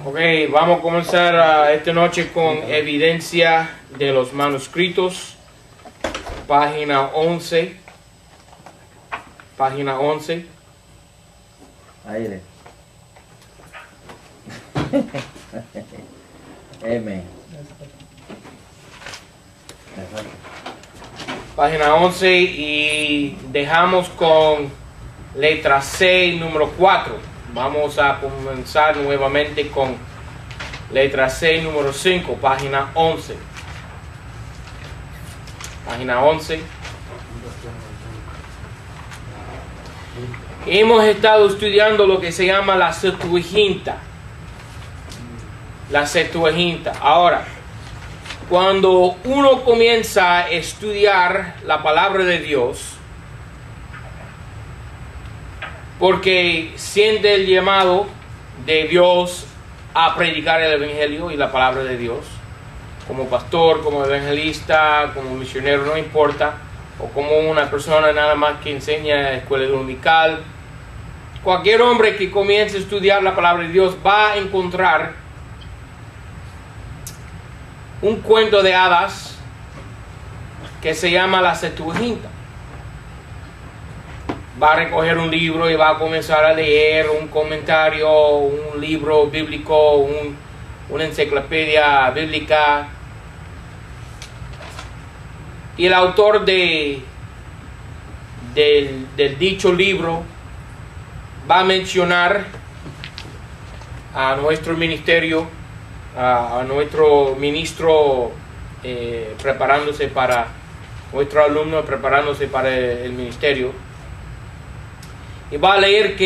Ok, vamos a comenzar esta noche con evidencia de los manuscritos, página 11. Página 11. Aire. M. Página 11 y dejamos con letra C número 4. Vamos a comenzar nuevamente con letra C número 5, página 11. Página 11. Hemos estado estudiando lo que se llama la Septuaginta. La Septuaginta. Ahora, cuando uno comienza a estudiar la palabra de Dios, porque siente el llamado de Dios a predicar el Evangelio y la palabra de Dios, como pastor, como evangelista, como misionero, no importa, o como una persona nada más que enseña escuela dominical, cualquier hombre que comience a estudiar la palabra de Dios va a encontrar un cuento de hadas que se llama la Septuaginta. Va a recoger un libro y va a comenzar a leer un comentario, un libro bíblico, una enciclopedia bíblica. Y el autor del dicho libro va a mencionar a nuestro ministerio, a nuestro ministro preparándose para, nuestro alumno preparándose para el ministerio. Y va a leer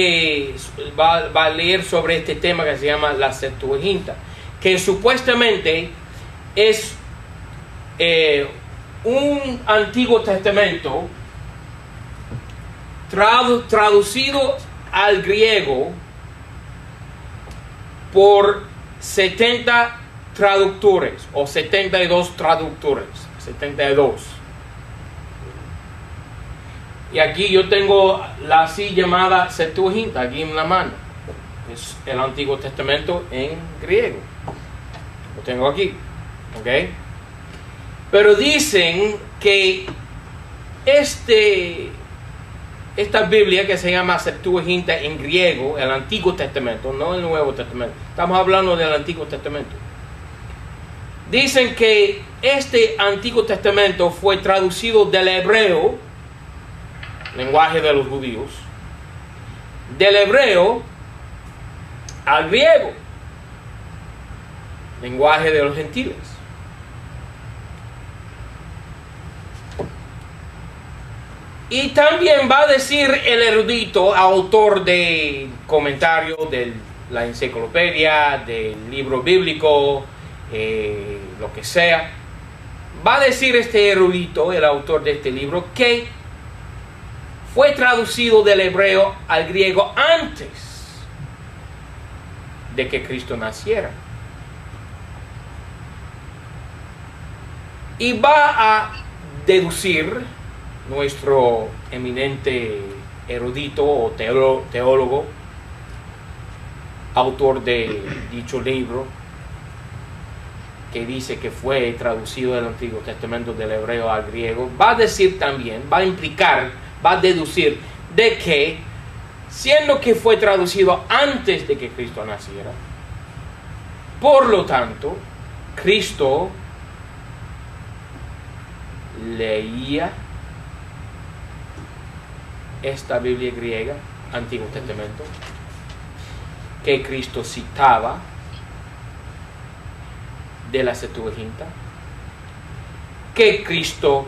sobre este tema que se llama la Septuaginta, que supuestamente es un Antiguo Testamento traducido al griego por 70 traductores o 72 traductores, 72. Y aquí yo tengo la así llamada Septuaginta, aquí en la mano. Es el Antiguo Testamento en griego. Lo tengo aquí. ¿Ok? Pero dicen que esta Biblia que se llama Septuaginta en griego, el Antiguo Testamento, no el Nuevo Testamento. Estamos hablando del Antiguo Testamento. Dicen que este Antiguo Testamento fue traducido del hebreo, lenguaje de los judíos, del hebreo al griego, lenguaje de los gentiles. Y también va a decir el erudito, autor del comentario de la enciclopedia, del libro bíblico, lo que sea, va a decir este erudito, el autor de este libro, que fue traducido del hebreo al griego antes de que Cristo naciera. Y va a deducir nuestro eminente erudito o teólogo, autor de dicho libro, que dice que fue traducido del Antiguo Testamento del hebreo al griego, va a decir también, va a implicar, va a deducir de que, siendo que fue traducido antes de que Cristo naciera, por lo tanto, Cristo leía esta Biblia griega, Antiguo Testamento, que Cristo citaba de la Septuaginta, que Cristo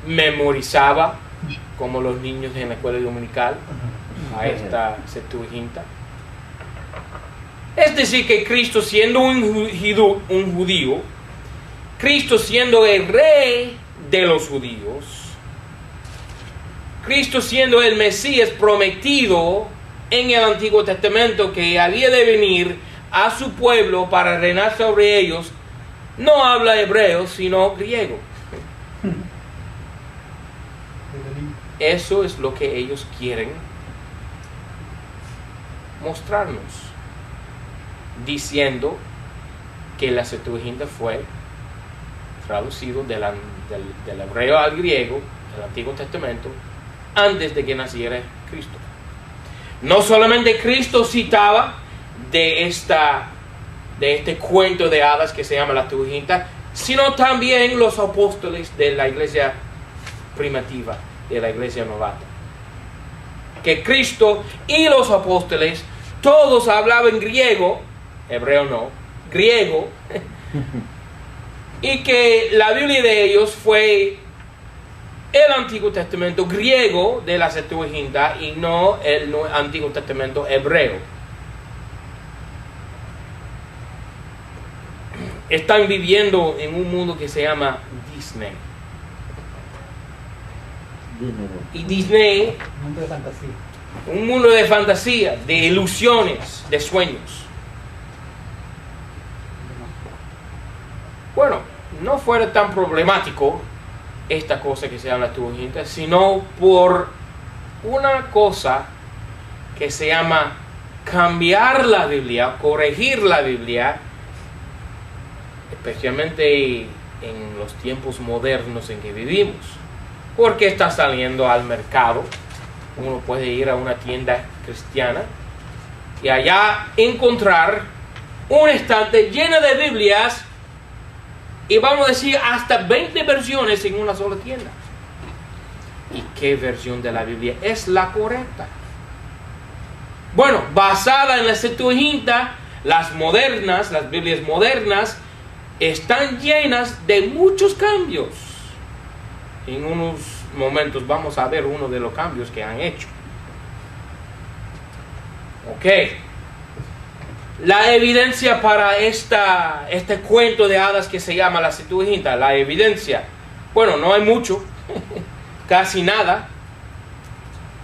memorizaba como los niños en la escuela dominical a esta Septuaginta. Es decir, que Cristo siendo un judío, Cristo siendo el rey de los judíos, Cristo siendo el Mesías prometido en el Antiguo Testamento, que había de venir a su pueblo para reinar sobre ellos, no habla hebreo sino griego. Eso es lo que ellos quieren mostrarnos, diciendo que la Septuaginta fue traducido del hebreo al griego, del Antiguo Testamento, antes de que naciera Cristo. No solamente Cristo citaba de este cuento de hadas que se llama la Septuaginta, sino también los apóstoles de la iglesia primitiva, de la iglesia novata. Que Cristo y los apóstoles todos hablaban griego, hebreo no, griego, y que la Biblia de ellos fue el Antiguo Testamento griego de la Septuaginta y no el Antiguo Testamento hebreo. Están viviendo en un mundo que se llama Disney. Y Disney, Mundo de fantasía. un mundo de fantasía, de ilusiones, de sueños. Bueno, no fuera tan problemático esta cosa que se llama la Septuaginta, sino por una cosa que se llama cambiar la Biblia, corregir la Biblia, especialmente en los tiempos modernos en que vivimos, porque está saliendo al mercado. Uno puede ir a una tienda cristiana y allá encontrar un estante lleno de Biblias, y vamos a decir hasta 20 versiones en una sola tienda. ¿Y qué versión de la Biblia es la correcta? Bueno, basada en la Septuaginta, las modernas, las Biblias modernas, están llenas de muchos cambios. En unos momentos vamos a ver uno de los cambios que han hecho. Ok. La evidencia para este cuento de hadas que se llama la Septuaginta, la evidencia, bueno, no hay mucho, casi nada.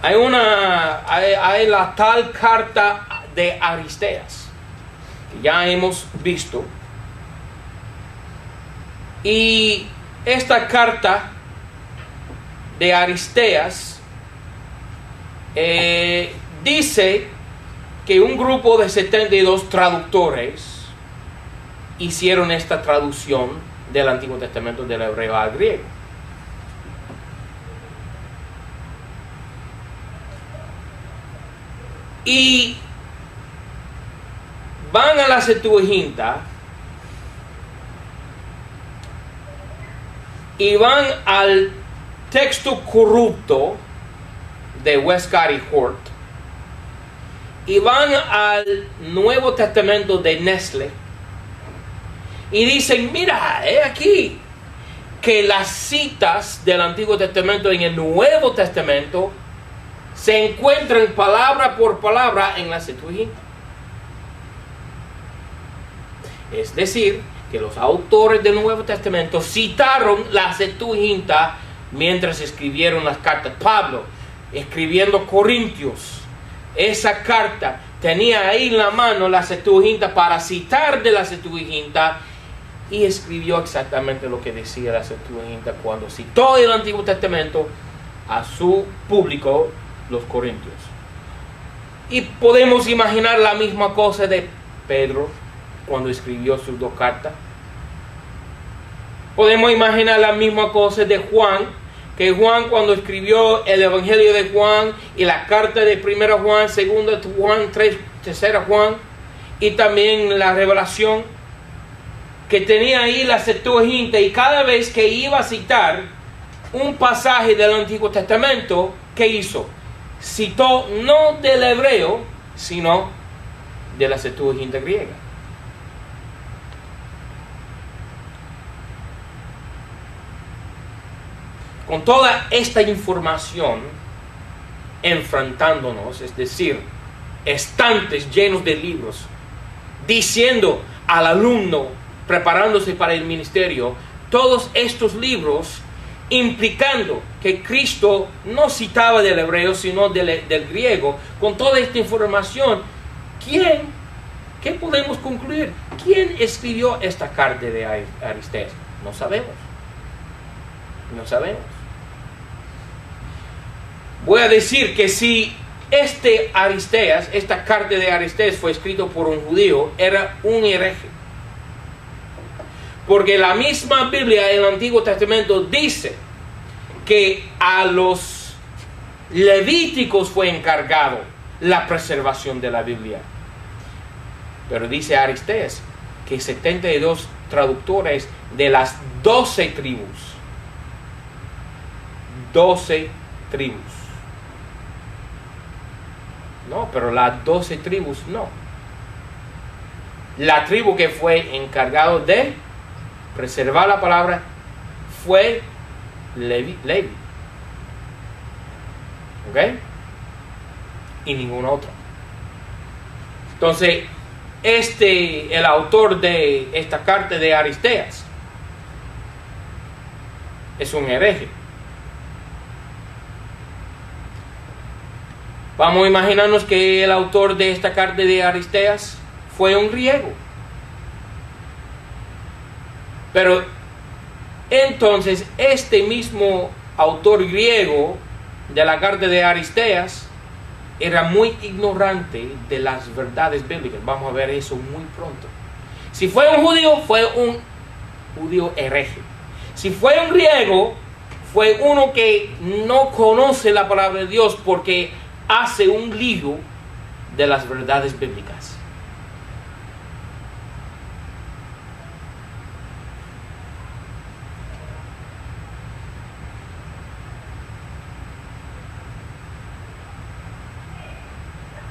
Hay la tal carta de Aristeas, que ya hemos visto. Y esta carta de Aristeas dice que un grupo de 72 traductores hicieron esta traducción del Antiguo Testamento del hebreo al griego. Y van a la Septuaginta y van al texto corrupto de Westcott y Hort, y van al Nuevo Testamento de Nestle y dicen, mira, aquí que las citas del Antiguo Testamento en el Nuevo Testamento se encuentran palabra por palabra en la Septuaginta. Es decir, que los autores del Nuevo Testamento citaron la Septuaginta mientras escribieron las cartas. Pablo, escribiendo Corintios, esa carta tenía ahí en la mano la Septuaginta para citar de la Septuaginta, y escribió exactamente lo que decía la Septuaginta cuando citó el Antiguo Testamento a su público, los corintios. Y podemos imaginar la misma cosa de Pedro cuando escribió sus dos cartas. Podemos imaginar la misma cosa de Juan, que Juan cuando escribió el Evangelio de Juan y la carta de 1 Juan, 2 Juan, 3 Juan, y también la Revelación, que tenía ahí la Septuaginta, y cada vez que iba a citar un pasaje del Antiguo Testamento, ¿qué hizo? Citó no del hebreo, sino de la Septuaginta griega. Con toda esta información enfrentándonos, es decir, estantes llenos de libros, diciendo al alumno, preparándose para el ministerio, todos estos libros implicando que Cristo no citaba del hebreo, sino del griego. Con toda esta información, ¿qué podemos concluir? ¿Quién escribió esta carta de Aristeas? No sabemos. No sabemos. Voy a decir que si Aristeas, esta carta de Aristeas fue escrito por un judío, era un hereje. Porque la misma Biblia en el Antiguo Testamento dice que a los levíticos fue encargado la preservación de la Biblia. Pero dice Aristeas que 72 traductores de las 12 tribus. 12 tribus. No, pero las 12 tribus no. La tribu que fue encargado de preservar la palabra fue Levi. ¿Ok? Y ningún otro. Entonces, el autor de esta carta de Aristeas es un hereje. Vamos a imaginarnos que el autor de esta carta de Aristeas fue un griego. Pero entonces este mismo autor griego de la carta de Aristeas era muy ignorante de las verdades bíblicas. Vamos a ver eso muy pronto. Si fue un judío, fue un judío hereje. Si fue un griego, fue uno que no conoce la palabra de Dios porque hace un lío de las verdades bíblicas.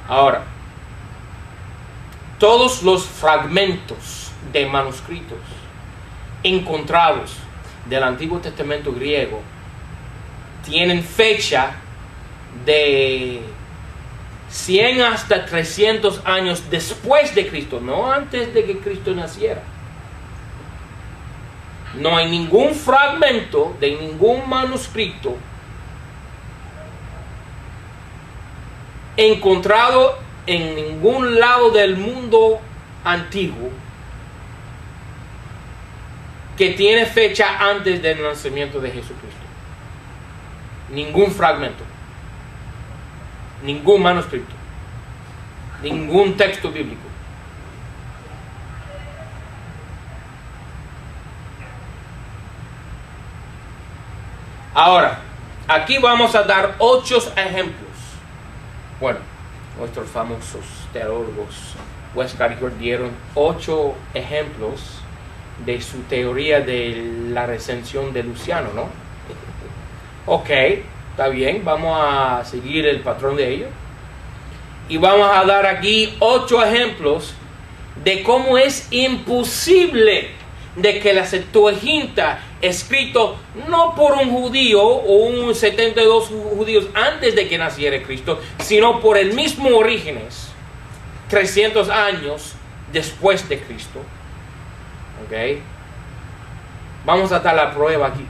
Ahora, todos los fragmentos de manuscritos encontrados del Antiguo Testamento griego tienen fecha de 100 hasta 300 años después de Cristo, no antes de que Cristo naciera. No hay ningún fragmento de ningún manuscrito encontrado en ningún lado del mundo antiguo que tiene fecha antes del nacimiento de Jesucristo. Ningún fragmento, ningún manuscrito, ningún texto bíblico. Ahora, aquí vamos a dar 8 ejemplos. Bueno, nuestros famosos teólogos Westcott dieron 8 ejemplos de su teoría de la recensión de Luciano, ¿no? Ok, está bien, vamos a seguir el patrón de ellos. Y vamos a dar aquí 8 ejemplos de cómo es imposible de que la Septuaginta, escrito no por un judío o un 72 judíos antes de que naciera Cristo, sino por el mismo Orígenes, 300 años después de Cristo. ¿Ok? Vamos a dar la prueba aquí,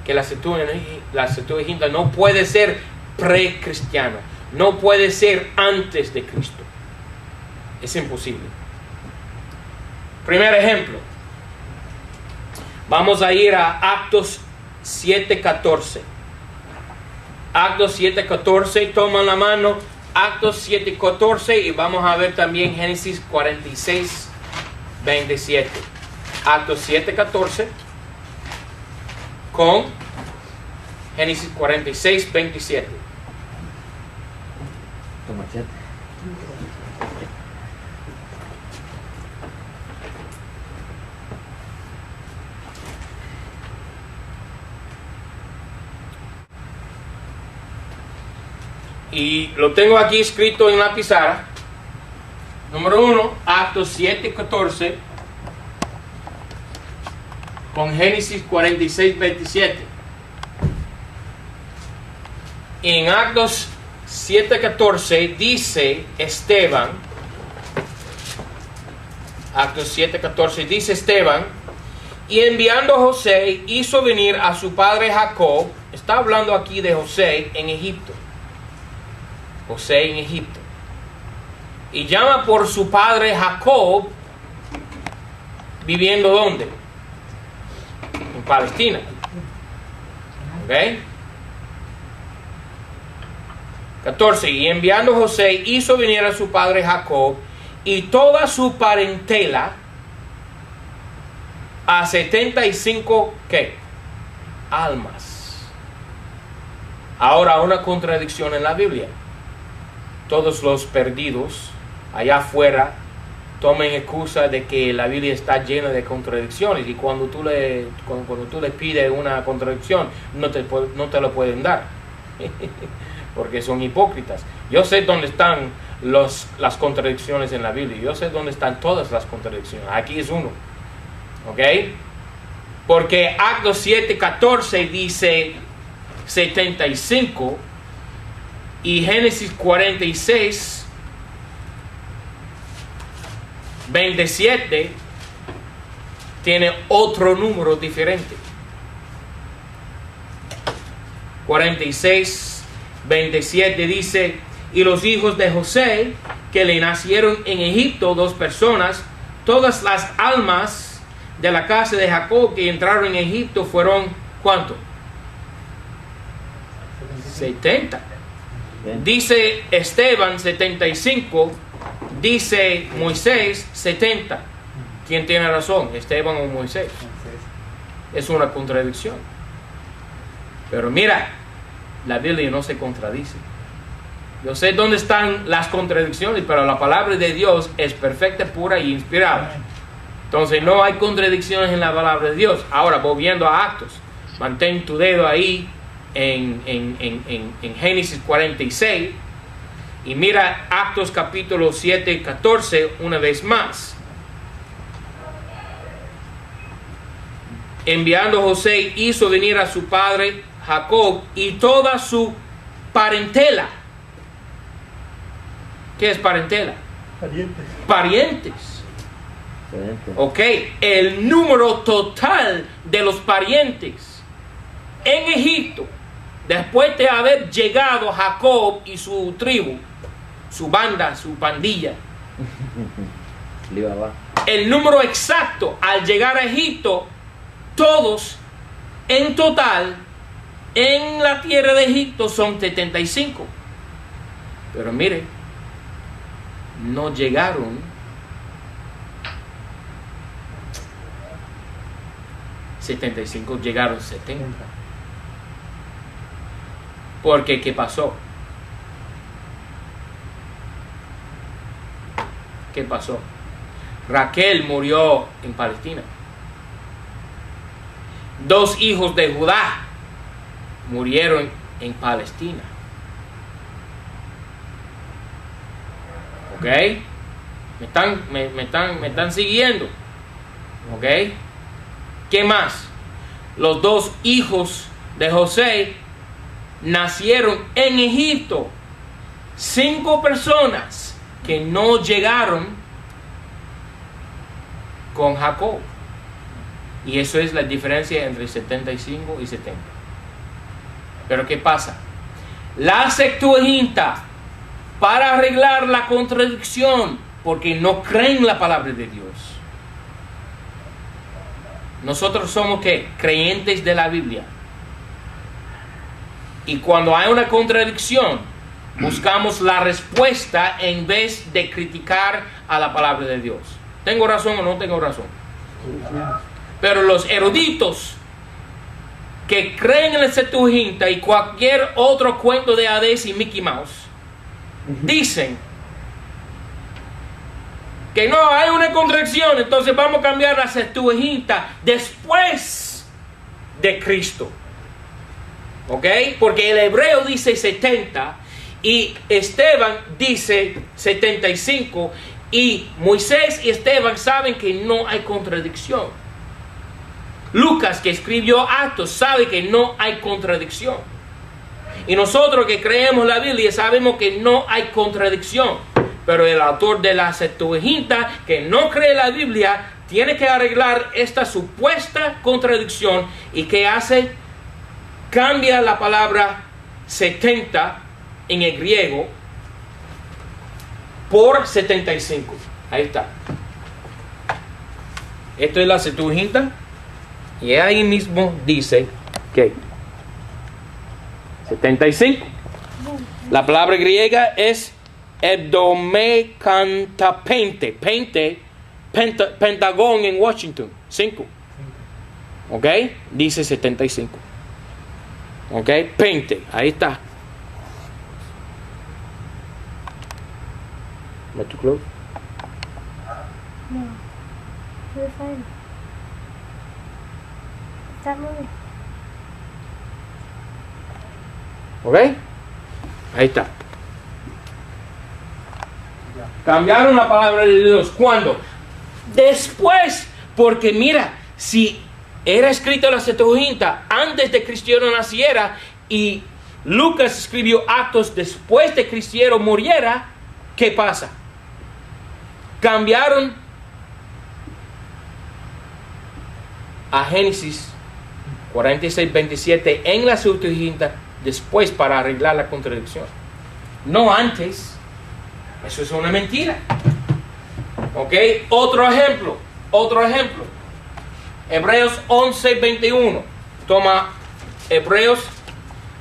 que la Septuaginta no puede ser pre-cristiano, no puede ser antes de Cristo. Es imposible. Primer ejemplo. Vamos a ir a Actos 7:14. Actos 7:14, toman la mano, Actos 7:14 y vamos a ver también Génesis 46:27. Actos 7:14 con Génesis 46:27. Toma 7. Y lo tengo aquí escrito en la pizarra. Número 1, Actos 7:14 con Génesis 46:27. En Actos 7:14 dice Esteban, Actos 7:14 dice Esteban, y enviando a José hizo venir a su padre Jacob. Está hablando aquí de José en Egipto. José en Egipto. Y llama por su padre Jacob, viviendo ¿dónde? En Palestina. ¿Ok? 14. Y enviando José, hizo venir a su padre Jacob y toda su parentela a 75, ¿qué? Almas. Ahora, una contradicción en la Biblia. Todos los perdidos allá afuera tomen excusa de que la Biblia está llena de contradicciones, y cuando tú le pides una contradicción no te lo pueden dar porque son hipócritas. Yo sé dónde están las contradicciones en la Biblia. Yo sé dónde están todas las contradicciones. Aquí es uno, ¿ok? Porque Actos 7:14 dice 75, y Génesis 46 27 tiene otro número diferente. 46 27 dice: y los hijos de José que le nacieron en Egipto, 2 personas, todas las almas de la casa de Jacob que entraron en Egipto fueron, ¿cuánto? 70. Dice Esteban 75, dice Moisés 70. ¿Quién tiene razón, Esteban o Moisés? Es una contradicción. Pero mira, la Biblia no se contradice. Yo sé dónde están las contradicciones, pero la palabra de Dios es perfecta, pura y inspirada. Entonces no hay contradicciones en la palabra de Dios. Ahora, volviendo a Actos, mantén tu dedo ahí en Génesis 46 y mira Actos capítulo 7:14 una vez más. Enviando José, hizo venir a su padre Jacob y toda su parentela. ¿Qué es parentela? Parientes. Ok, el número total de los parientes en Egipto, después de haber llegado Jacob y su tribu, su banda, su pandilla, el número exacto al llegar a Egipto, todos en total en la tierra de Egipto son 75. Pero mire, no llegaron 75, llegaron 70. Porque ¿qué pasó? ¿Qué pasó? Raquel murió en Palestina. 2 hijos de Judá murieron en Palestina. ¿Ok? Me están siguiendo. ¿Ok? ¿Qué más? Los 2 hijos de José nacieron en Egipto. 5 personas que no llegaron con Jacob. Y eso es la diferencia entre 75 y 70. Pero ¿qué pasa? La Septuaginta, para arreglar la contradicción, porque no creen la palabra de Dios. Nosotros somos ¿qué? Creyentes de la Biblia. Y cuando hay una contradicción, buscamos la respuesta en vez de criticar a la palabra de Dios. ¿Tengo razón o no tengo razón? Pero los eruditos que creen en la Septuaginta y cualquier otro cuento de Hades y Mickey Mouse dicen que no hay una contradicción, entonces vamos a cambiar la Septuaginta después de Cristo. ¿Ok? Porque el hebreo dice 70 y Esteban dice 75 y Moisés y Esteban saben que no hay contradicción. Lucas, que escribió Actos, sabe que no hay contradicción. Y nosotros que creemos la Biblia sabemos que no hay contradicción. Pero el autor de la Septuaginta, que no cree la Biblia, tiene que arreglar esta supuesta contradicción. ¿Y qué hace? Cambia la palabra 70 en el griego por 75. Ahí está. Esto es la Septuaginta. Y ahí mismo dice que 75. La palabra griega es hebdomecantapente. Pentagón en Washington. 5. ¿Ok? Dice 75. ¿Ok? Pente. Ahí está. Not too close. No. You're fine. Stop moving. ¿Ok? Ahí está. Cambiaron la palabra de Dios. ¿Cuándo? Después. Porque mira, si era escrita la Septuaginta antes de Cristiano naciera y Lucas escribió Actos después de Cristiano muriera, ¿qué pasa? Cambiaron a Génesis 46:27 en la Septuaginta después para arreglar la contradicción. No antes. Eso es una mentira. ¿Ok? Otro ejemplo. Hebreos 11:21. Toma Hebreos.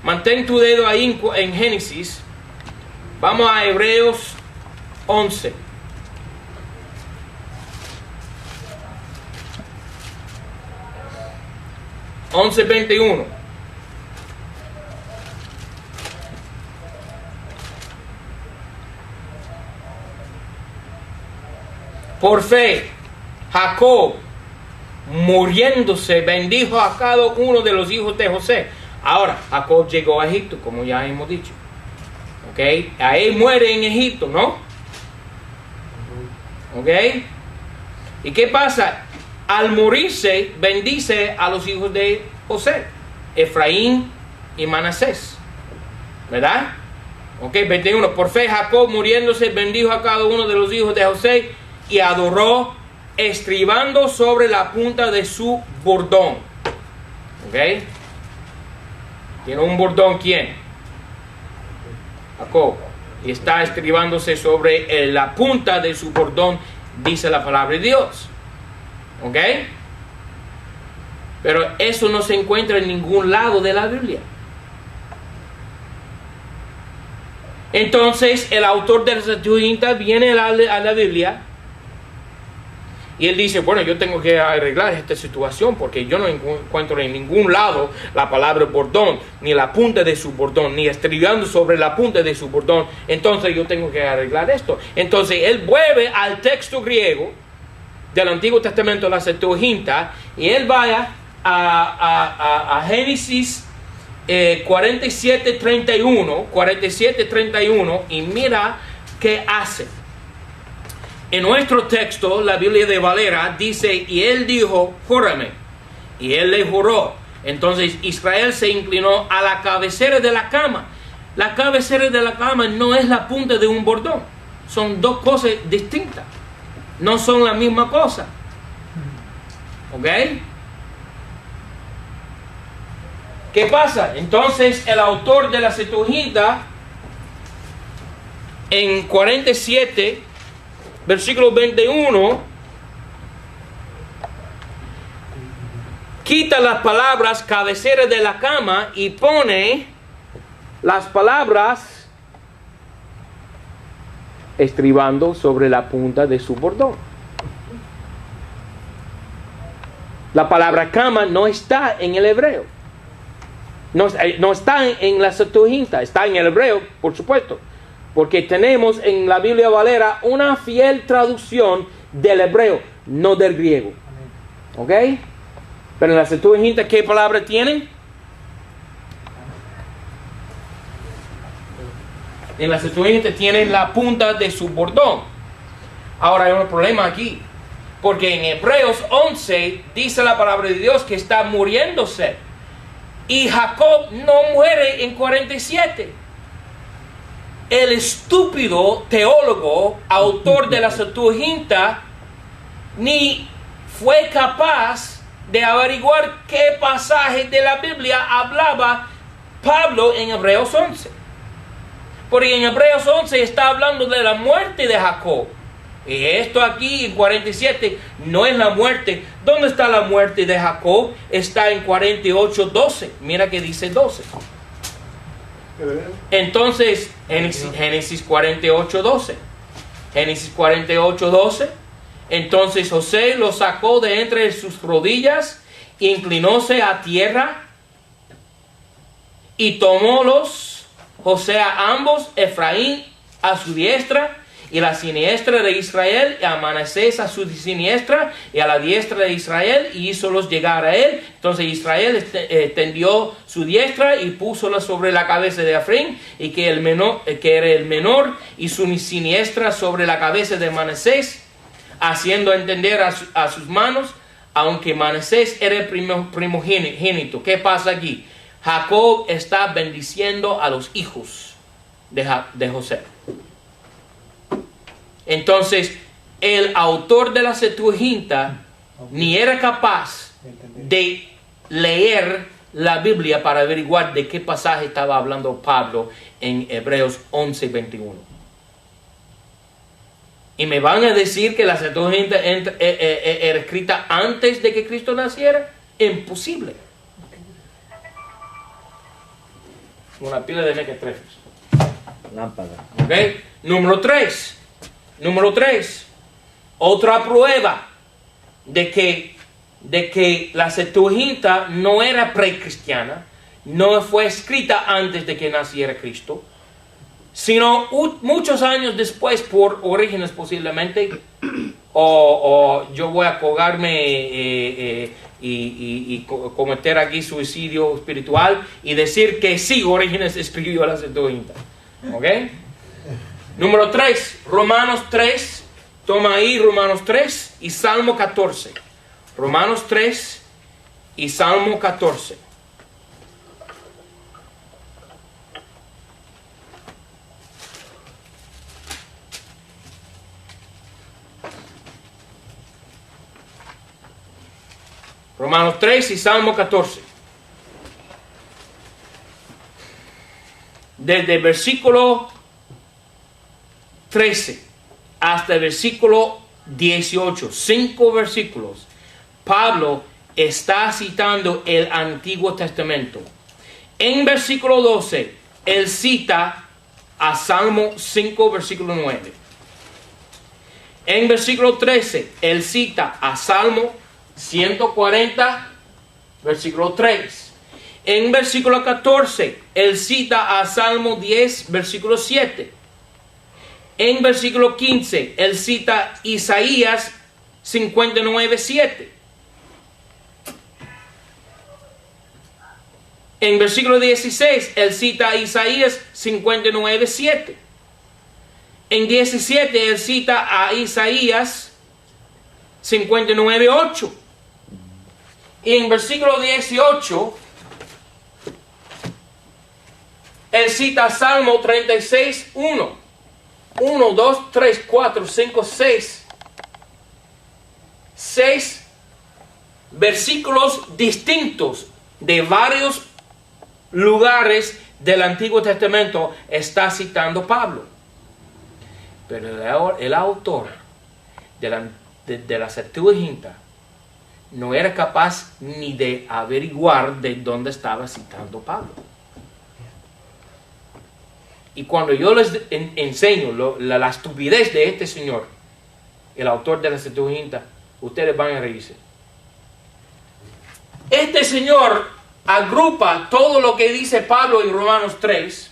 Mantén tu dedo ahí en Génesis. Vamos a Hebreos 11. Once 21. Por fe, Jacob, muriéndose, bendijo a cada uno de los hijos de José. Ahora, Jacob llegó a Egipto, como ya hemos dicho. ¿Ok? Ahí muere en Egipto, ¿no? ¿Ok? ¿Y qué pasa? Al morirse, bendice a los hijos de José, Efraín y Manasés. ¿Verdad? Ok, 21. Por fe, Jacob, muriéndose, bendijo a cada uno de los hijos de José y adoró, estribando sobre la punta de su bordón. ¿Ok? ¿Tiene un bordón quién? Jacob. Y está estribándose sobre la punta de su bordón, dice la palabra de Dios. ¿Ok? Pero eso no se encuentra en ningún lado de la Biblia. Entonces el autor de la Septuaginta viene a la Biblia y él dice, bueno, yo tengo que arreglar esta situación porque yo no encuentro en ningún lado la palabra bordón, ni la punta de su bordón, ni estribando sobre la punta de su bordón. Entonces yo tengo que arreglar esto. Entonces él vuelve al texto griego del Antiguo Testamento, la Septuaginta, y él vaya a Génesis 47:31, y mira qué hace. En nuestro texto, la Biblia de Valera dice, y él dijo, júrame, y él le juró. Entonces Israel se inclinó a la cabecera de la cama. La cabecera de la cama no es la punta de un bordón. Son dos cosas distintas. No son la misma cosa. ¿Ok? ¿Qué pasa? Entonces el autor de la Septuaginta en 47, versículo 21, quita las palabras cabecera de la cama y pone las palabras estribando sobre la punta de su bordón. La palabra cama no está en el hebreo. No está en la Septuaginta, está en el hebreo, por supuesto. Porque tenemos en la Biblia Valera una fiel traducción del hebreo, no del griego. ¿Ok? Pero en la Septuaginta, ¿qué palabra tienen? En la Septuaginta tienen la punta de su bordón. Ahora hay un problema aquí. Porque en Hebreos 11 dice la palabra de Dios que está muriéndose. Y Jacob no muere en 47. El estúpido teólogo, autor de la Septuaginta, ni fue capaz de averiguar qué pasaje de la Biblia hablaba Pablo en Hebreos 11. Porque en Hebreos 11 está hablando de la muerte de Jacob. Y esto aquí en 47 no es la muerte. ¿Dónde está la muerte de Jacob? Está en 48:12. Mira que dice 12. Entonces, Génesis 48:12. Génesis 48:12. Entonces José los sacó de entre sus rodillas, inclinóse a tierra y tomólos José a ambos, Efraín a su diestra y la siniestra de Israel, y a Manasés a su siniestra y a la diestra de Israel, y hízolos llegar a él. Entonces Israel tendió su diestra y púsola sobre la cabeza de Efraín, y que era el menor, y su siniestra sobre la cabeza de Manasés, haciendo entender a sus manos, aunque Manasés era el primogénito. ¿Qué pasa aquí? Jacob está bendiciendo a los hijos de José. Entonces, el autor de la Septuaginta ni era capaz de leer la Biblia para averiguar de qué pasaje estaba hablando Pablo en Hebreos 11:21. Y me van a decir que la Septuaginta era escrita antes de que Cristo naciera. Imposible. Una pila de mequetrefes. Lámpara. ¿Ok? Número 3. Otra prueba de que la Septuaginta no era precristiana, no fue escrita antes de que naciera Cristo, sino muchos años después, por Orígenes posiblemente, o yo voy a colgarme y cometer aquí suicidio espiritual y decir que sí, Orígenes escribió la Septuaginta. ¿Ok? Número 3, Romanos 3, toma ahí Romanos 3 y Salmo 14. Romanos 3 y Salmo 14. Romanos 3 y Salmo 14. Desde el versículo 13 hasta el versículo 18, 5 versículos, Pablo está citando el Antiguo Testamento. En versículo 12, él cita a Salmo 5, versículo 9. En versículo 13, él cita a Salmo 140, versículo 3. En versículo 14, él cita a Salmo 10, versículo 7. En versículo 15, él cita Isaías 59, 7. En versículo 16, él cita Isaías 59, 7. En 17, él cita a Isaías 59, 8. Y en versículo 18, él cita Salmo 36, 1. 1, 2, 3, 4, 5, 6. 6 versículos distintos de varios lugares del Antiguo Testamento está citando Pablo. Pero el autor de la Septuaginta no era capaz ni de averiguar de dónde estaba citando Pablo. Y cuando yo les enseño la estupidez de este señor, el autor de la Septuaginta, ustedes van a reírse. Este señor agrupa todo lo que dice Pablo en Romanos 3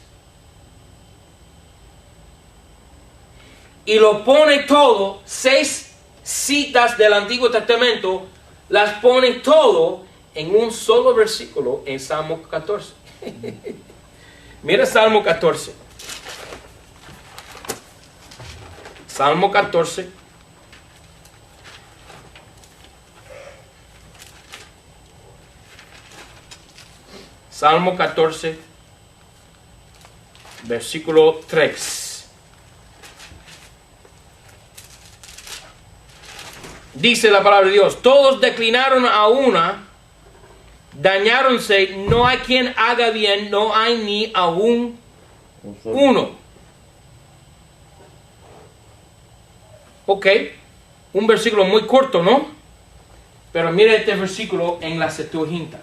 y lo pone todo, 6 citas del Antiguo Testamento, las pone todo en un solo versículo en Salmo 14. Mira Salmo 14. Salmo 14. Salmo 14, versículo 3. Dice la palabra de Dios: todos declinaron a una, dañáronse, no hay quien haga bien, no hay ni aún uno. Ok, un versículo muy corto, ¿no? Pero mire este versículo en la Septuaginta.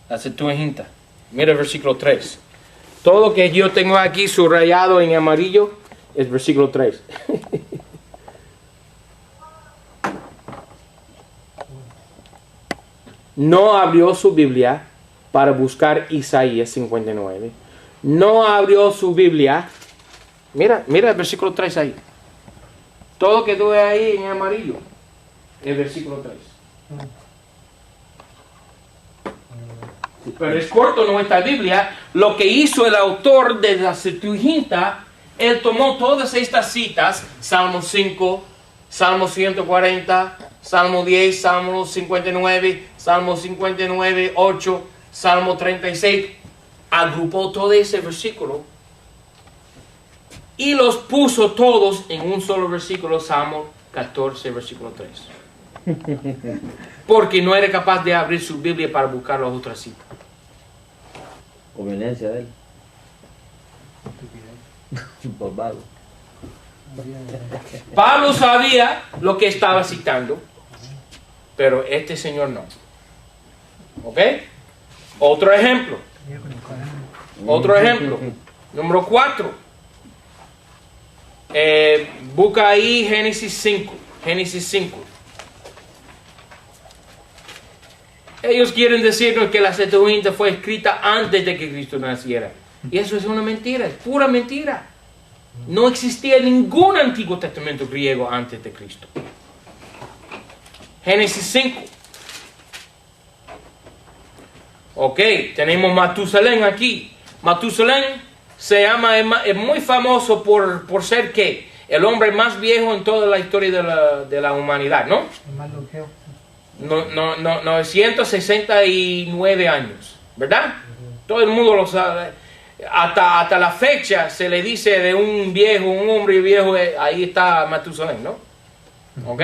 La Septuaginta. Mira el versículo 3. Todo lo que yo tengo aquí subrayado en amarillo es versículo 3. No abrió su Biblia para buscar Isaías 59. No abrió su Biblia. Mira el versículo 3 ahí. Todo lo que tú ves ahí en amarillo es versículo 3. Pero es corto nuestra Biblia. Lo que hizo el autor de la Septuaginta, él tomó todas estas citas, Salmo 5, Salmo 140, Salmo 10, Salmo 59, Salmo 59, 8, Salmo 36, agrupó todo ese versículo y los puso todos en un solo versículo, Salmo 14, versículo 3. Porque no era capaz de abrir su Biblia para buscar las otras citas. Conveniencia de él. Por vago. Pablo sabía lo que estaba citando, pero este señor no. ¿Ok? Otro ejemplo. Número 4. Busca ahí Génesis 5. Génesis 5. Ellos quieren decirnos que la Septuaginta fue escrita antes de que Cristo naciera. Y eso es una mentira, es pura mentira. No existía ningún Antiguo Testamento griego antes de Cristo. Génesis 5. Ok, tenemos Matusalén aquí. Matusalén se llama, es muy famoso por ser ¿qué? El hombre más viejo en toda la historia de la humanidad, ¿no? El más longevo. 969 años, ¿verdad? Todo el mundo lo sabe. Hasta la fecha se le dice de un viejo, un hombre viejo, ahí está Matusalén, ¿no? ¿Ok?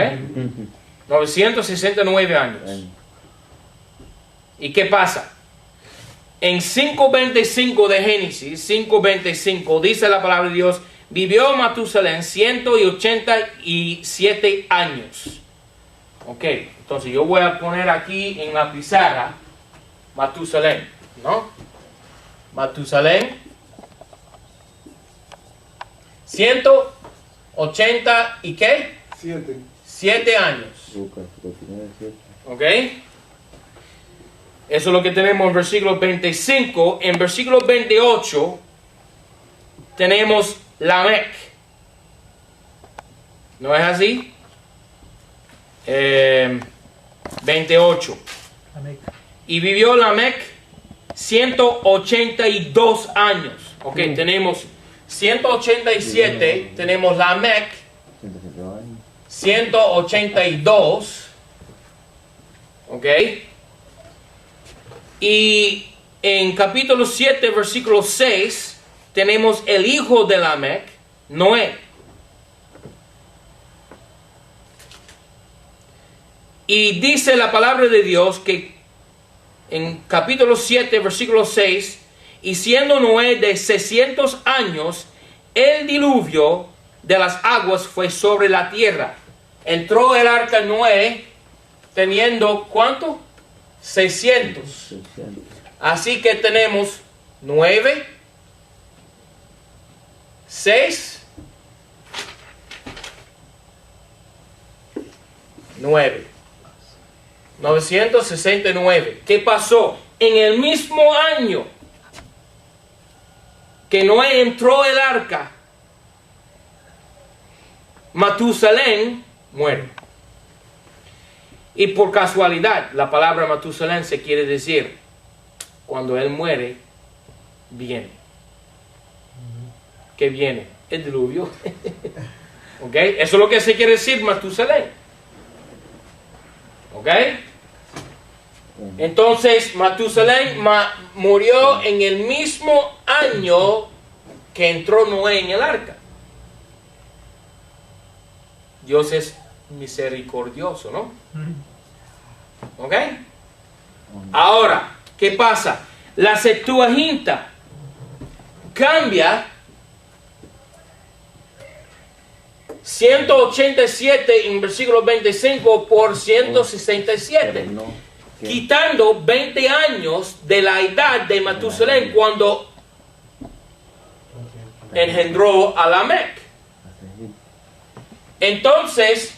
969 años. ¿Y qué pasa? En 5.25 de Génesis, 5.25, dice la palabra de Dios, vivió Matusalén 187 años. Ok, entonces yo voy a poner aquí en la pizarra Matusalén, ¿no? Matusalén 180 y ¿qué? 7 años. Lucas 19, 7. ¿Ok? Eso es lo que tenemos en versículo 25. En versículo 28 tenemos Lamec. ¿No es así? 28. Amén. Y vivió Lamec 182 años. Ok, tenemos 187, tenemos Lamec 182. Ok. Y en capítulo 7, versículo 6, tenemos el hijo de Lamec, Noé. Y dice la palabra de Dios que en capítulo 7, versículo 6, y siendo Noé de 600 años, el diluvio de las aguas fue sobre la tierra. Entró el arca Noé teniendo, ¿cuánto? 600. Así que tenemos 9, 6, 9. 969. ¿Qué pasó? En el mismo año que Noé entró el arca, Matusalén muere. Y por casualidad, la palabra Matusalén se quiere decir, cuando él muere, viene. ¿Qué viene? El diluvio. ¿Ok? Eso es lo que se quiere decir Matusalén. ¿Ok? Entonces, Matusalén murió en el mismo año que entró Noé en el arca. Dios es misericordioso, ¿no? ¿Ok? Ahora, ¿qué pasa? La Septuaginta cambia 187 en versículo 25 por 167. Pero no, quitando 20 años de la edad de Matusalén cuando engendró a Lamec. Entonces,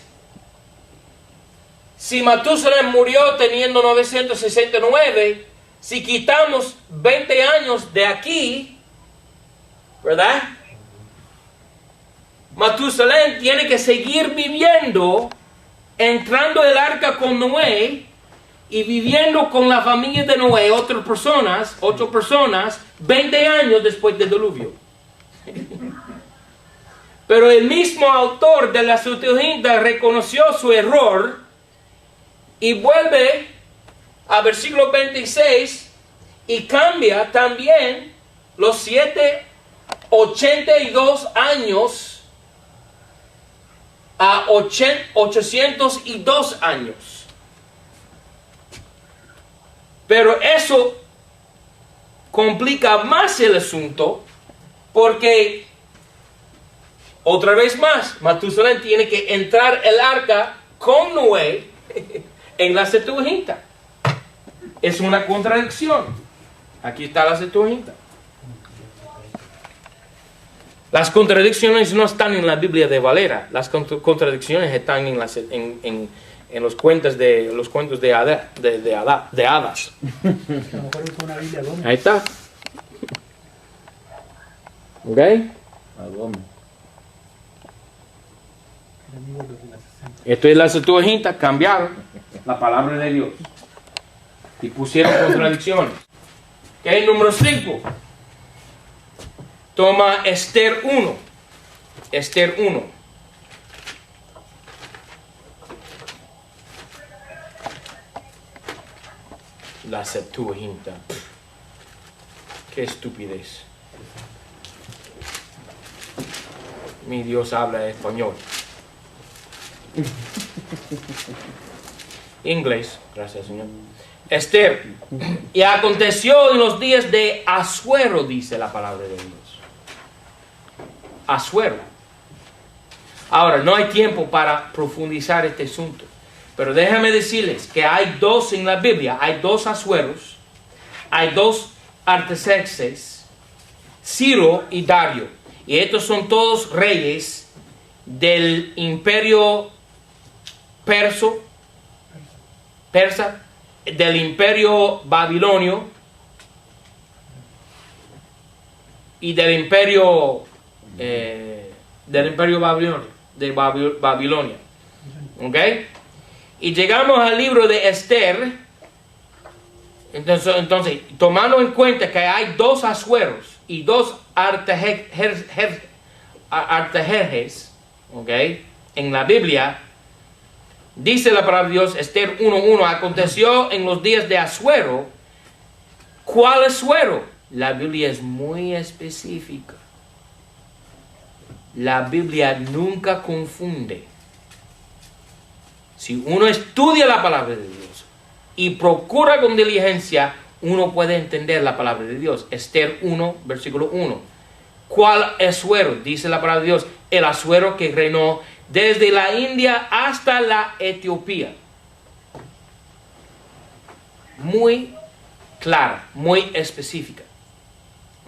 si Matusalén murió teniendo 969, si quitamos 20 años de aquí, ¿verdad? Matusalén tiene que seguir viviendo, entrando el arca con Noé y viviendo con la familia de Noé, 8 personas, 20 años después del diluvio. Pero el mismo autor de la Septuaginta reconoció su error y vuelve a versículo 26 y cambia también los 82 años a 802 años. Pero eso complica más el asunto porque, otra vez más, Matusalén tiene que entrar el arca con Noé en la Septuaginta. Es una contradicción. Aquí está la Septuaginta. Las contradicciones no están en la Biblia de Valera. Las contradicciones están en los cuentos de hadas. Ahí está. ¿Ok? Esto es la Septuaginta. Cambiaron la palabra de Dios y pusieron contradicciones. ¿Ok? Número 5. Toma Esther 1. Esther 1. La Septuaginta. Qué estupidez. Mi Dios habla español. Inglés. Gracias, Señor. Esther. Y aconteció en los días de Asuero, dice la palabra de Dios. Asuero. Ahora, no hay tiempo para profundizar este asunto, pero déjame decirles que hay dos en la Biblia, hay dos Asueros, hay dos Artaxerxes, Ciro y Dario, y estos son todos reyes del imperio persa, del imperio babilonio y del imperio Babilonia. ¿Ok? Y llegamos al libro de Esther. Entonces, tomando en cuenta que hay dos Asueros y dos Artajerjes, ¿ok? En la Biblia, dice la palabra de Dios, Esther 1:1, aconteció en los días de Asuero. ¿Cuál Asuero? La Biblia es muy específica. La Biblia nunca confunde. Si uno estudia la palabra de Dios y procura con diligencia, uno puede entender la palabra de Dios. Esther 1, versículo 1. ¿Cuál Asuero? Dice la palabra de Dios. El Asuero que reinó desde la India hasta la Etiopía. Muy clara, muy específica.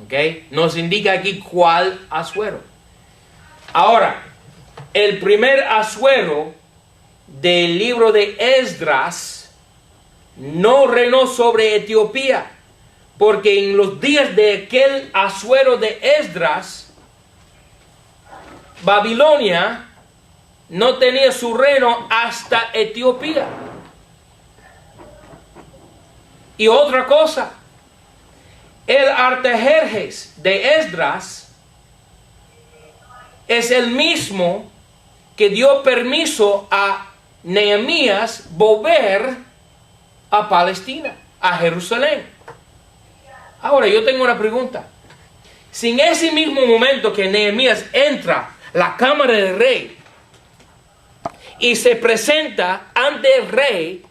¿Ok? Nos indica aquí cuál Asuero. Ahora, el primer Asuero del libro de Esdras no reinó sobre Etiopía, porque en los días de aquel Asuero de Esdras, Babilonia no tenía su reino hasta Etiopía. Y otra cosa, el Artajerjes de Esdras es el mismo que dio permiso a Nehemías volver a Palestina, a Jerusalén. Ahora yo tengo una pregunta. Si en ese mismo momento que Nehemías entra a la cámara del rey y se presenta ante el rey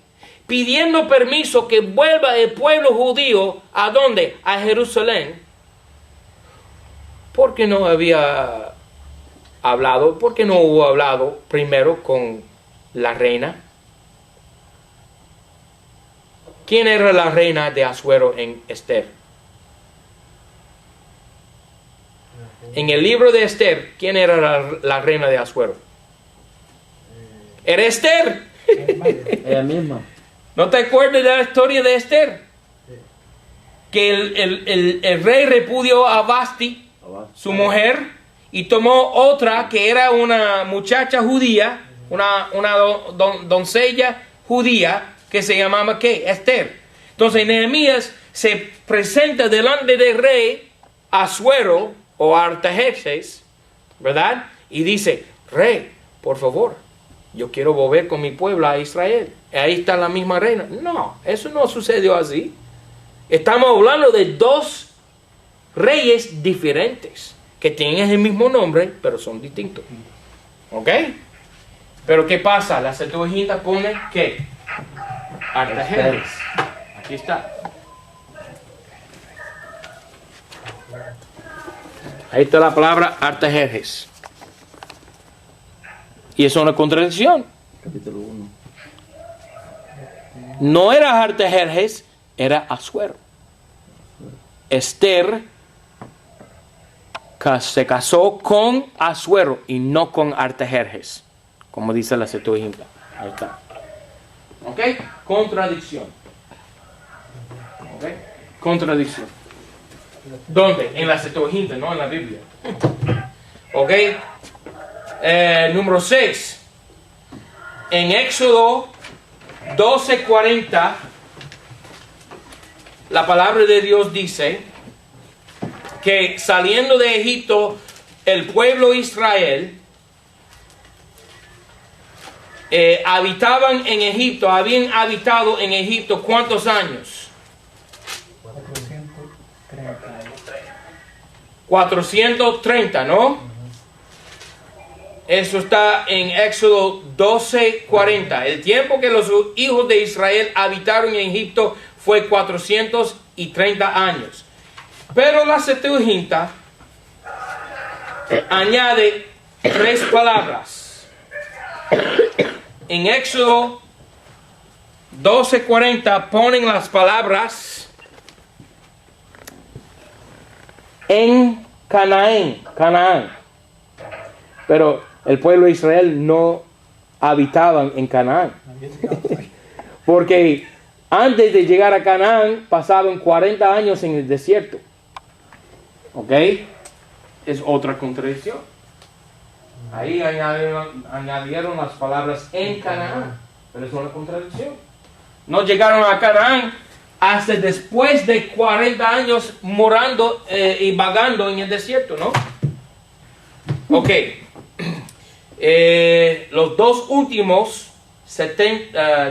pidiendo permiso que vuelva el pueblo judío, ¿a dónde? A Jerusalén. ¿Por qué no había hablado? ¿Por qué no hubo hablado primero con la reina? ¿quién era la reina de Asuero en Esther? En el libro de Esther, ¿quién era la reina de Asuero? Era Esther. Ella misma. ¿No te acuerdas de la historia de Esther? Que el rey repudió a Vasti, su mujer, y tomó otra que era una muchacha judía, una doncella judía, que se llamaba ¿qué? Esther. Entonces Nehemías se presenta delante del rey Asuero o Artajerjes, ¿verdad? Y dice, rey, por favor, yo quiero volver con mi pueblo a Israel. Ahí está la misma reina. No, eso no sucedió así. Estamos hablando de dos reyes diferentes que tienen el mismo nombre, pero son distintos. ¿Ok? Pero ¿qué pasa? La Septuaginta pone ¿qué? Artajerjes. Aquí está. Ahí está la palabra Artajerjes. Y es una contradicción. Capítulo 1. No era Artajerjes, era Asuero. Esther se casó con Asuero y no con Artajerjes, como dice la Septuaginta. Ahí está. ¿Ok? Contradicción. ¿Ok? Contradicción. ¿Dónde? En la Septuaginta, no en la Biblia. ¿Ok? Número 6. En Éxodo 12:40, la palabra de Dios dice que saliendo de Egipto, el pueblo Israel habitaban en Egipto, habían habitado en Egipto ¿cuántos años? 430, ¿no? Eso está en Éxodo 12:40. El tiempo que los hijos de Israel habitaron en Egipto fue 430 años. Pero la Septuaginta añade 3 palabras. En Éxodo 12:40 ponen las palabras en Canaán. Pero el pueblo de Israel no habitaban en Canaán. Porque antes de llegar a Canaán pasaban 40 años en el desierto. ¿Ok? Es otra contradicción. Ahí añadieron las palabras en Canaán. Pero es una contradicción. No llegaron a Canaán hasta después de 40 años morando y vagando en el desierto, ¿no? Ok. Los dos últimos,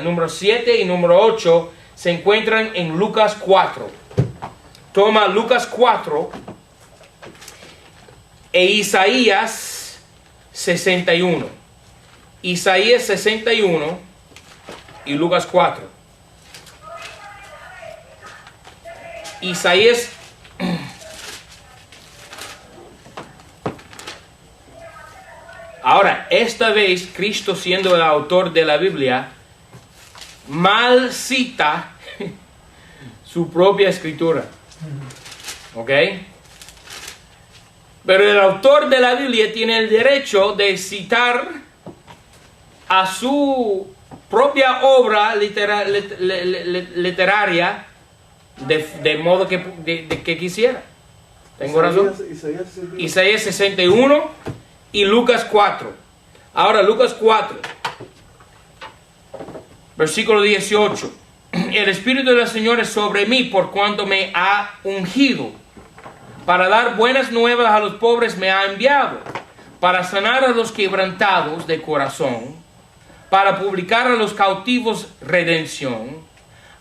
número 7 y número 8, se encuentran en Lucas 4. Toma Lucas 4 e Isaías 61. Isaías 61 y Lucas 4. Isaías ahora, esta vez Cristo, siendo el autor de la Biblia, mal cita su propia escritura. ¿Ok? Pero el autor de la Biblia tiene el derecho de citar a su propia obra literaria de modo que quisiera. ¿Tengo razón? Isaías 61 y Lucas 4. Ahora Lucas 4, versículo 18. El Espíritu del Señor es sobre mí por cuanto me ha ungido. Para dar buenas nuevas a los pobres me ha enviado. Para sanar a los quebrantados de corazón. Para publicar a los cautivos redención.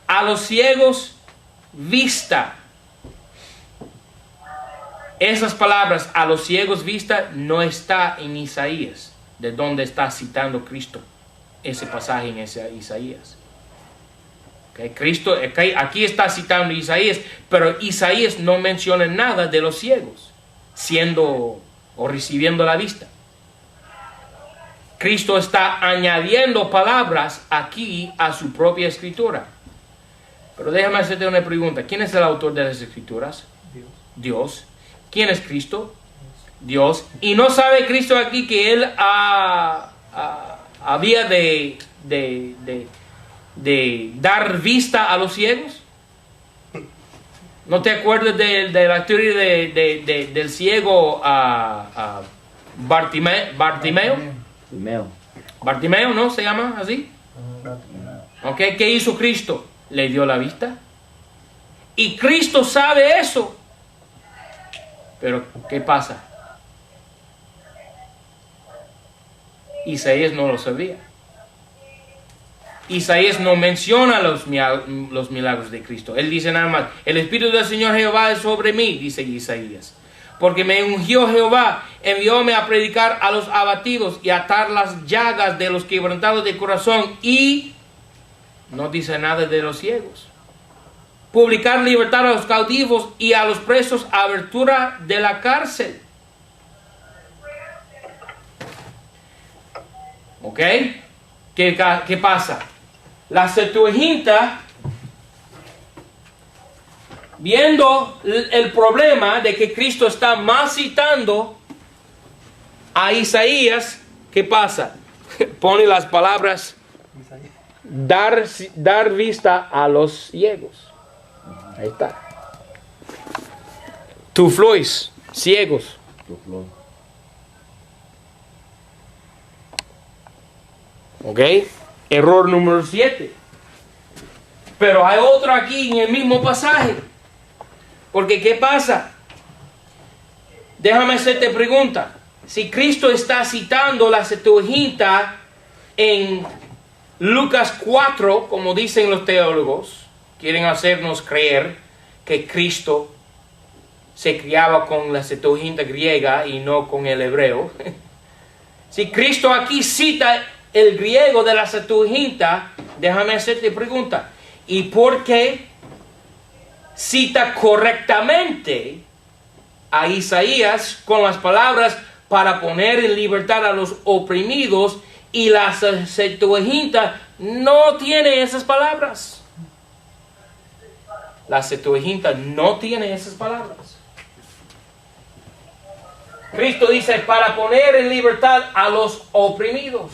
A los ciegos vista. Esas palabras, a los ciegos vista, no está en Isaías, de donde está citando Cristo ese pasaje en ese Isaías. Okay, Cristo, aquí está citando Isaías, pero Isaías no menciona nada de los ciegos siendo o recibiendo la vista. Cristo está añadiendo palabras aquí a su propia escritura. Pero déjame hacerte una pregunta. ¿Quién es el autor de las Escrituras? Dios. ¿Quién es Cristo? Dios. ¿Y no sabe Cristo aquí que Él había de dar vista a los ciegos? ¿No te acuerdas de la historia del ciego Bartimeo? Bartimeo, ¿no? ¿Se llama así? ¿Okay? ¿Qué hizo Cristo? Le dio la vista. Y Cristo sabe eso. Pero, ¿qué pasa? Isaías no lo sabía. Isaías no menciona los milagros de Cristo. Él dice nada más, el Espíritu del Señor Jehová es sobre mí, dice Isaías. Porque me ungió Jehová, envióme a predicar a los abatidos y a atar las llagas de los quebrantados de corazón. Y no dice nada de los ciegos. Publicar libertad a los cautivos y a los presos, abertura de la cárcel. ¿Ok? ¿Qué pasa? La Septuaginta, viendo el problema de que Cristo está más citando a Isaías, ¿qué pasa? Pone las palabras dar vista a los ciegos. Ahí está. Tuflois, ciegos. ¿Ok? Error número 7. Pero hay otro aquí en el mismo pasaje. Porque ¿qué pasa? Déjame hacerte pregunta. Si Cristo está citando la Septuaginta en Lucas 4, como dicen los teólogos, quieren hacernos creer que Cristo se criaba con la Septuaginta griega y no con el hebreo. Si Cristo aquí cita el griego de la Septuaginta, déjame hacerte pregunta. ¿Y por qué cita correctamente a Isaías con las palabras para poner en libertad a los oprimidos, y la Septuaginta no tiene esas palabras? La Septuaginta no tiene esas palabras. Cristo dice para poner en libertad a los oprimidos.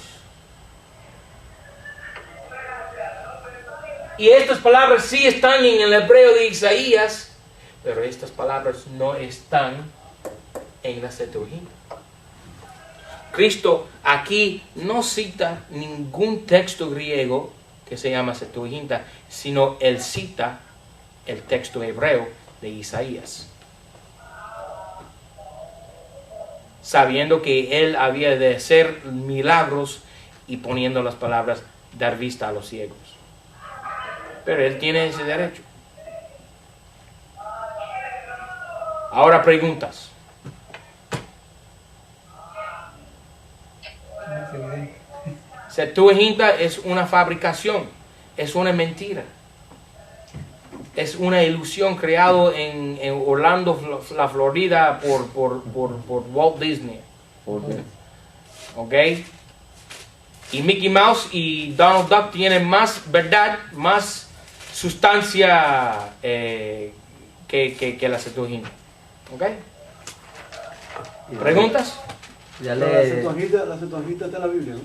Y estas palabras sí están en el hebreo de Isaías, pero estas palabras no están en la Septuaginta. Cristo aquí no cita ningún texto griego que se llama Septuaginta, sino él cita el texto hebreo de Isaías, sabiendo que él había de hacer milagros y poniendo las palabras dar vista a los ciegos. Pero él tiene ese derecho. Ahora preguntas. Septuaginta es una fabricación, es una mentira, es una ilusión creada en Orlando, la Florida, por Walt Disney. ¿Ok? Y Mickey Mouse y Donald Duck tienen más verdad, más sustancia que la Septuaginta. ¿Ok? ¿Preguntas? Ya La Septuaginta está en la Biblia, ¿no?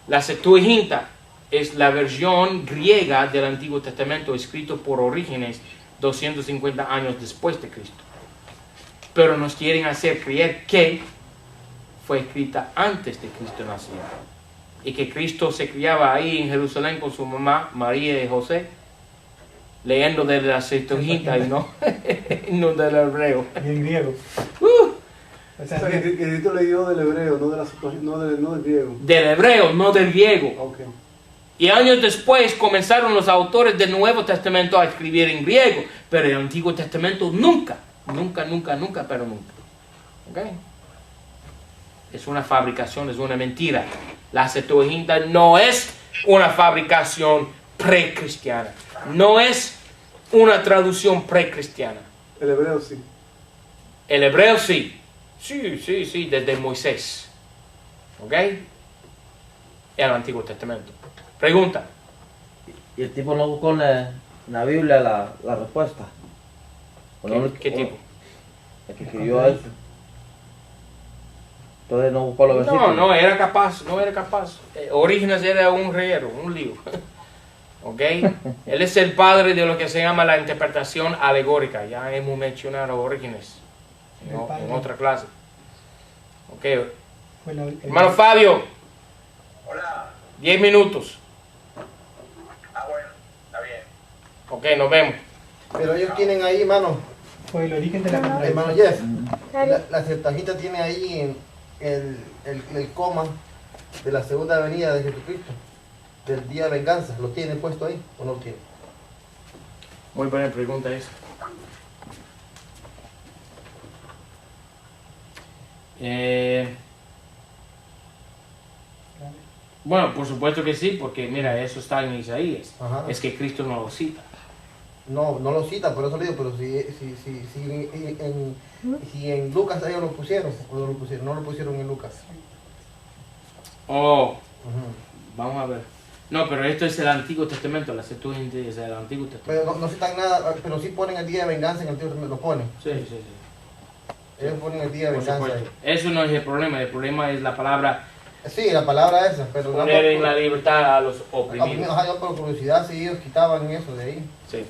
La Septuaginta es la versión griega del Antiguo Testamento escrito por Orígenes 250 años después de Cristo. Pero nos quieren hacer creer que fue escrita antes de Cristo naciera. Y que Cristo se criaba ahí en Jerusalén con su mamá, María y José, leyendo de la Septuaginta y no, no del hebreo. Y en griego. O sea, que Cristo leyó del hebreo, no de la Septuaginta, no del griego. Del hebreo, no del griego. Okay. Y años después comenzaron los autores del Nuevo Testamento a escribir en griego, pero el Antiguo Testamento nunca, pero nunca. ¿Okay? Es una fabricación, es una mentira. La Septuaginta no es una fabricación precristiana, no es una traducción precristiana. El hebreo sí. El hebreo sí. Sí, desde Moisés. ¿Ok? El Antiguo Testamento. Pregunta. Y el tipo no buscó en la Biblia la respuesta. ¿O no ¿Qué tipo? El que escribió eso. Entonces no buscó los No, versículos. no era capaz, no era capaz. Orígenes era un reguero, un lío. ¿Ok? Él es el padre de lo que se llama la interpretación alegórica. Ya hemos mencionado Orígenes en otra clase. ¿Ok? Hermano Fabio. Hola. 10 minutos. Bueno, está bien. Ok, nos vemos. Pero ellos tienen ahí, hermano, Fue el origen de la hermano Jeff, Daddy. la Septuaginta tiene ahí el coma de la segunda venida de Jesucristo, del día de venganza. ¿Lo tiene puesto ahí o no lo tiene? Muy buena pregunta esa. Bueno, por supuesto que sí, porque mira, eso está en Isaías. Ajá. Es que Cristo no lo cita. No, no lo cita, por eso le digo, pero si en Lucas ellos lo pusieron, o no lo pusieron, no lo pusieron en Lucas. Oh, Ujú. vamos a ver. No, pero esto es el Antiguo Testamento, la Septuaginta es el Antiguo Pero Testamento. no citan nada, pero sí ponen el día de venganza en el Antiguo Testamento, lo ponen. Sí, sí, sí. Ellos ponen el día de Por venganza supuesto. ahí. Eso no es el problema es la palabra Sí, la palabra esa, pero poner en la libertad a los a mí me oprimidos. dejaba por curiosidad si ellos quitaban eso de ahí. Sí.